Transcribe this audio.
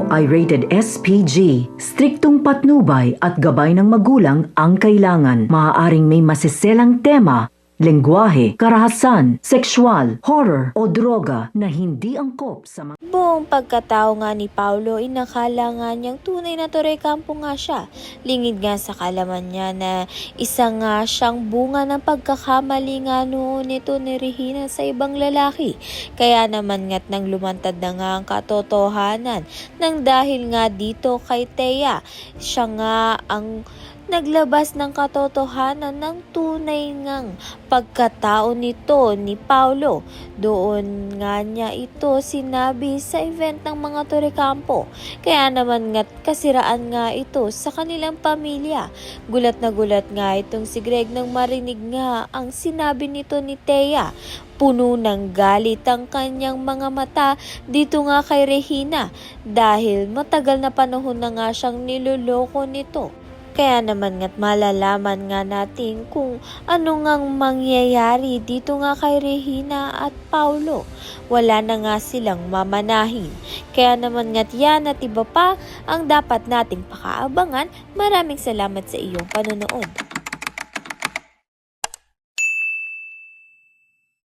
ito ay rated SPG. Striktong patnubay at gabay ng magulang ang kailangan. Maaaring may masiselang tema, lengguwahe, karahasan, sexual, horror o droga na hindi angkop sa mga... Buong pagkatao nga ni Paulo, inakala nga niyang tunay na Torekampo nga siya. Lingid nga sa kalaman niya na isa nga siyang bunga ng pagkakamali nga noon nito ni Regina sa ibang lalaki. Kaya naman nga't nang lumantad na nga ang katotohanan nang dahil nga dito kay Thea, siya nga ang naglabas ng katotohanan ng tunay ngang pagkatao nito ni Paulo. Doon nga niya ito sinabi sa event ng mga Torekampo. Kaya naman nga't kasiraan nga ito sa kanilang pamilya. Gulat na gulat nga itong si Greg nang marinig nga ang sinabi nito ni Thea. Puno ng galit ang kanyang mga mata dito nga kay Regina dahil matagal na panahon na nga siyang niloloko nito. Kaya naman nga't malalaman nga natin kung ano ngang mangyayari dito nga kay Regina at Paulo. Wala na nga silang mamanahin. Kaya naman nga't yan at iba pa ang dapat nating pakaabangan. Maraming salamat sa iyong panonood.